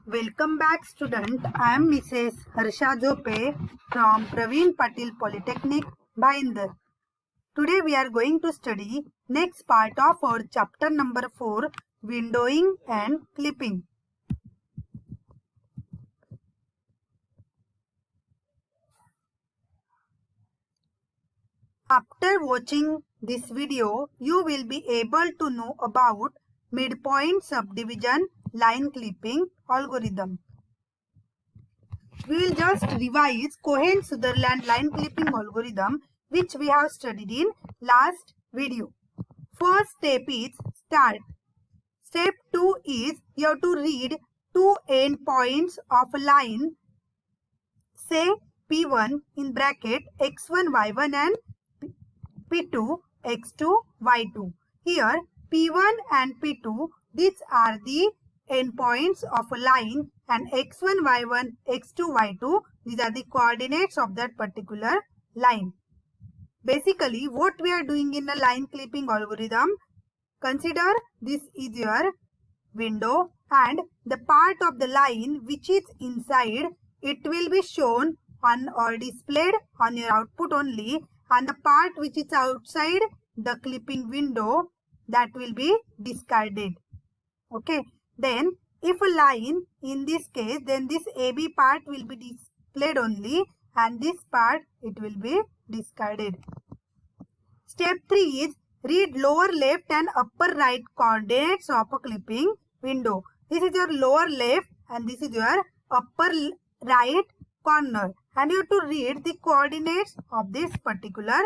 Welcome back, student. I am Mrs. Harsha Jope from Praveen Patil Polytechnic, Bhayandar. Today we are going to study next part of our chapter number 4, windowing and clipping. After watching this video, you will be able to know about midpoint subdivision line clipping algorithm. We will just revise Cohen-Sutherland line clipping algorithm which we have studied in last video. First step is start. Step 2 is you have to read two endpoints of a line, say P1 in bracket x1 y1 and P2 x2 y2. Here P1 and P2, these are the endpoints of a line, and x1 y1 x2 y2, these are the coordinates of that particular line. Basically what we are doing in a line clipping algorithm, consider this is your window and the part of the line which is inside, it will be shown on or displayed on your output only, and the part which is outside the clipping window, that will be discarded. Okay, then if a line in this case, then this AB part will be displayed only and this part it will be discarded. Step 3 is read lower left and upper right coordinates of a clipping window. This is your lower left and this is your upper right corner, and you have to read the coordinates of this particular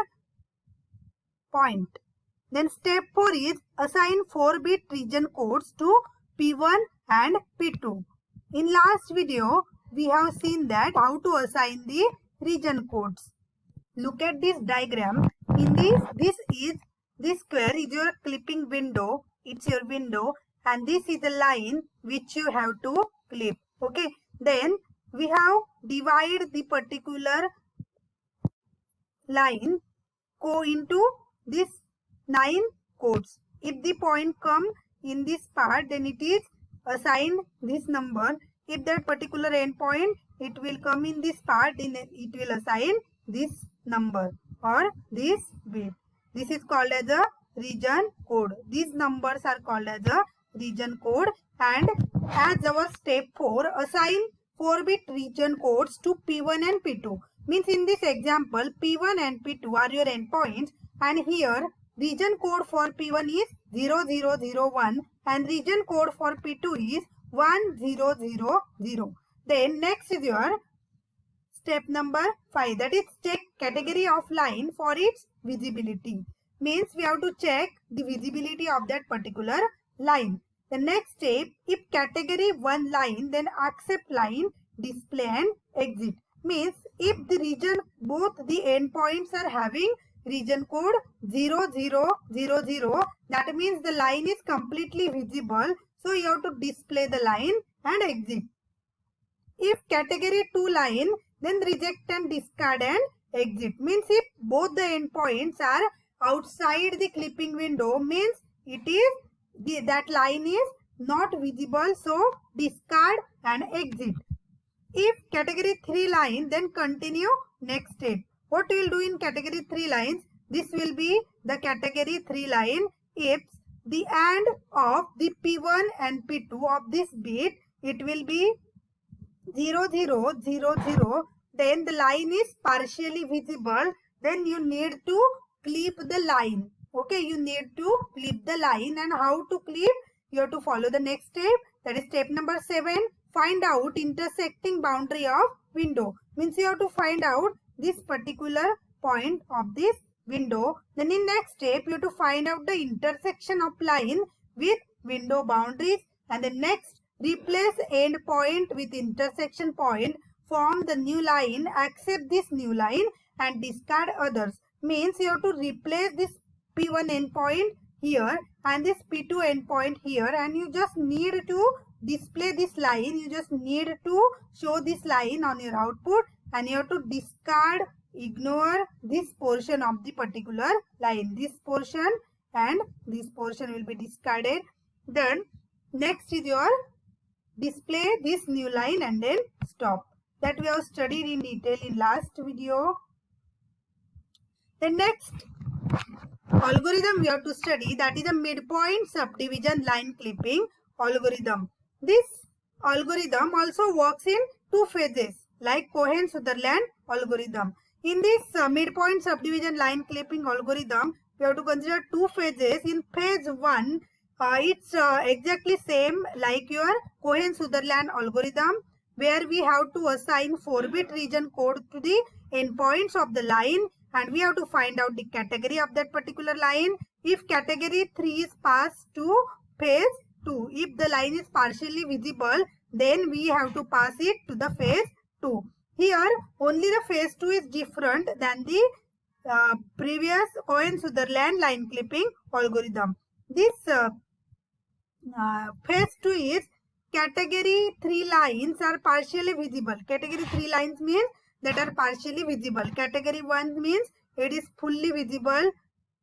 point. Then step 4 is assign 4-bit region codes to P1 and P2. In last video, we have seen that how to assign the region codes. Look at this diagram. In this square is your clipping window. It's your window, and this is the line which you have to clip. Okay. Then we have divided the particular line into this 9 codes. If the point come in this part, then it is assigned this number. If that particular endpoint, it will come in this part, then it will assign this number or this bit. This is called as a region code. These numbers are called as a region code, and as our step 4, assign 4-bit region codes to P1 and P2. Means in this example, P1 and P2 are your endpoints, and here region code for P1 is 0001 and region code for P2 is 1000. Then next is your step number 5, that is check category of line for its visibility. Means we have to check the visibility of that particular line. The next step, if category 1 line, then accept line, display and exit. Means if the region, both the endpoints are having region code 0000, that means the line is completely visible. So you have to display the line and exit. If category 2 line, then reject and discard and exit. Means if both the endpoints are outside the clipping window, means it is that line is not visible, so discard and exit. If category 3 line, then continue next step. What we will do in category 3 lines? This will be the category 3 line. If the AND of the P1 and P2 of this bit, it will be 0000, then the line is partially visible, then you need to clip the line. Okay, you need to clip the line, and how to clip? You have to follow the next step, that is step number 7, find out intersecting boundary of window. Means you have to find out this particular point of this window. Then in next step, you have to find out the intersection of line with window boundaries, and the next, replace end point with intersection point, form the new line, accept this new line and discard others. Means you have to replace this P1 endpoint here and this P2 endpoint here, and you just need to display this line. You just need to show this line on your output, and you have to discard, ignore this portion of the particular line. This portion and this portion will be discarded. Then next is your display this new line and then stop. That we have studied in detail in last video. The next algorithm we have to study, that is a midpoint subdivision line clipping algorithm. This algorithm also works in two phases like Cohen-Sutherland algorithm. In this midpoint subdivision line clipping algorithm, we have to consider two phases. In phase 1, it's exactly same like your Cohen-Sutherland algorithm, where we have to assign 4-bit region code to the endpoints of the line, and we have to find out the category of that particular line. If category 3 is passed to phase 2, if the line is partially visible, then we have to pass it to the phase 2. Here only the phase 2 is different than the previous Cohen-Sutherland line clipping algorithm. This phase 2 is category 3 lines are partially visible. Category 3 lines means that are partially visible. Category 1 means it is fully visible.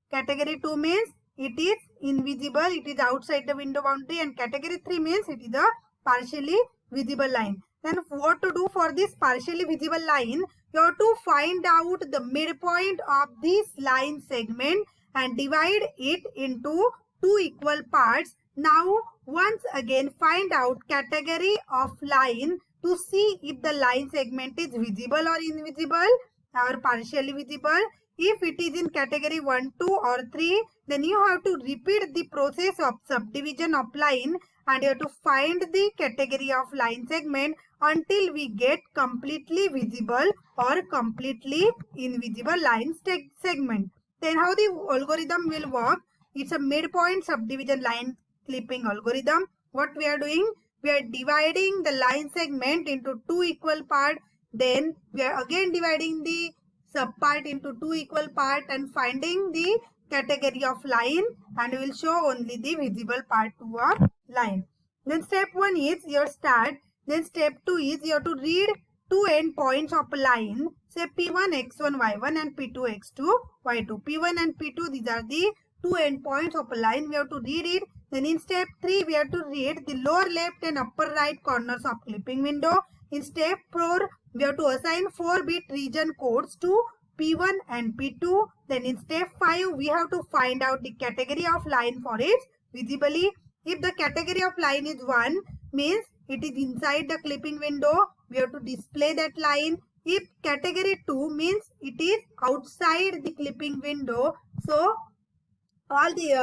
Category 2 means it is invisible, it is outside the window boundary, and category 3 means it is a partially visible line. Then what to do for this partially visible line? You have to find out the midpoint of this line segment and divide it into two equal parts. Now once again find out category of line to see if the line segment is visible or invisible or partially visible. If it is in category 1, 2 or 3, then you have to repeat the process of subdivision of line and you have to find the category of line segment until we get completely visible or completely invisible line segment. Then how the algorithm will work? It's a midpoint subdivision line clipping algorithm. What we are doing? We are dividing the line segment into two equal parts. Then we are again dividing the subpart into two equal parts and finding the category of line, and we will show only the visible part to a line. Then step 1 is your start. Then step 2 is you have to read two endpoints of a line, say P1 x1 y1 and P2 x2 y2. P1 and P2, these are the two endpoints of a line. We have to read it. Then in step 3, we have to read the lower left and upper right corners of clipping window. In step 4, we have to assign 4-bit region codes to P1 and P2. Then in step 5, we have to find out the category of line for its visibly. If the category of line is 1, means it is inside the clipping window, we have to display that line. If category 2 means it is outside the clipping window, so all the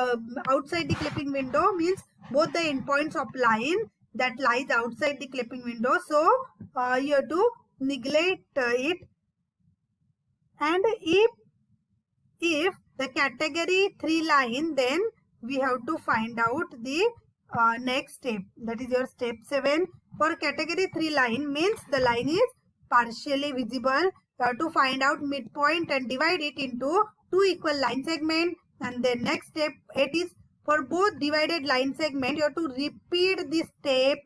outside the clipping window means both the endpoints of line that lies outside the clipping window, so you have to neglect it. And if the category 3 line, then we have to find out the next step, that is your step 7. For category 3 line means the line is partially visible. You have to find out midpoint and divide it into two equal line segment. And then next step 8 is for both divided line segment, you have to repeat this step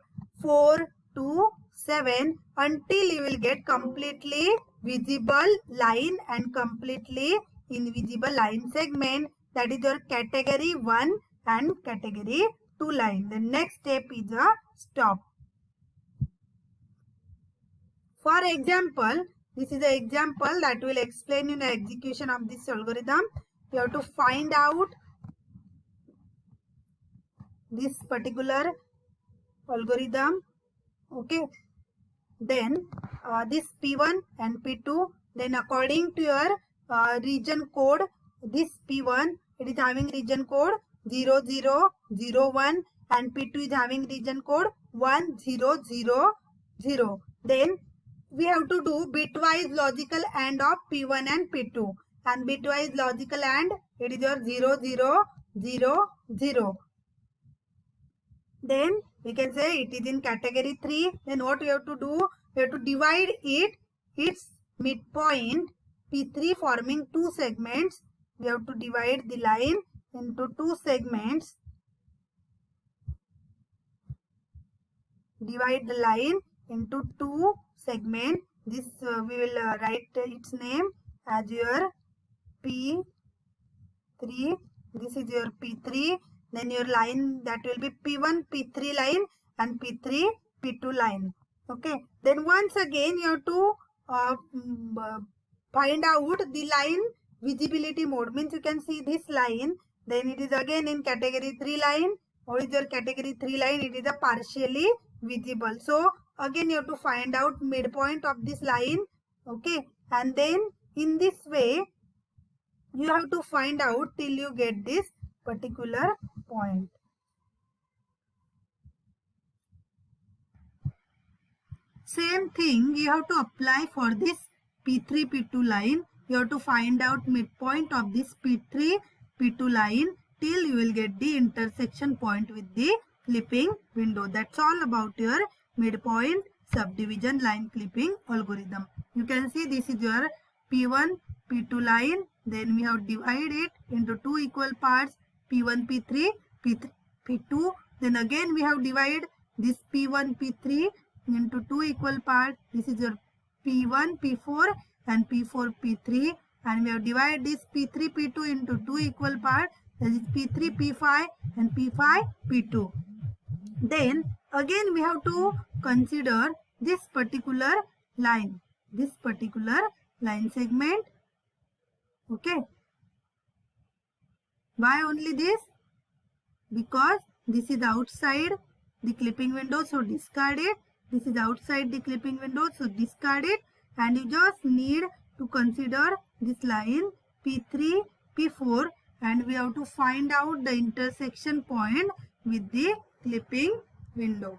4 to 7 until you will get completely visible line and completely invisible line segment. That is your category 1 and category 2 line. The next step is a stop. For example, this is an example that will explain in the execution of this algorithm. You have to find out this particular algorithm. Okay. Then this P1 and P2. Then according to your region code, this P1, it is having region code 0001 and P2 is having region code 1000. Then we have to do bitwise logical AND of P1 and P2, and bitwise logical AND, it is your 0000. Then we can say it is in category 3. Then what we have to do? We have to divide its midpoint P3 forming two segments. We have to divide the line into two segments. Divide the line into two segments. This we will write its name as your P3. This is your P3. Then your line, that will be P1 P3 line and P3 P2 line. Okay, then once again you have to find out the line visibility mode. Means you can see this line, then it is again in category 3 line. What is your category 3 line? It is a partially visible. So again you have to find out midpoint of this line. Okay, and then in this way you have to find out till you get this particular point. Same thing you have to apply for this P3 P2 line. You have to find out midpoint of this P3 P2 line till you will get the intersection point with the clipping window. That's all about your midpoint subdivision line clipping algorithm. You can see this is your P1 P2 line. Then we have divided it into two equal parts, P1 P3 P3 P2. Then again we have divided this P1 P3 into two equal parts. This is your P1 P4 and P4 P3, and we have divided this P3 P2 into two equal parts. That is P3 P5 and P5 P2. Then again we have to consider this particular line segment. Okay, why only this? Because this is outside the clipping window, so discard it. This is outside the clipping window, so discard it, and you just need to consider this line P3 P4, and we have to find out the intersection point with the clipping window.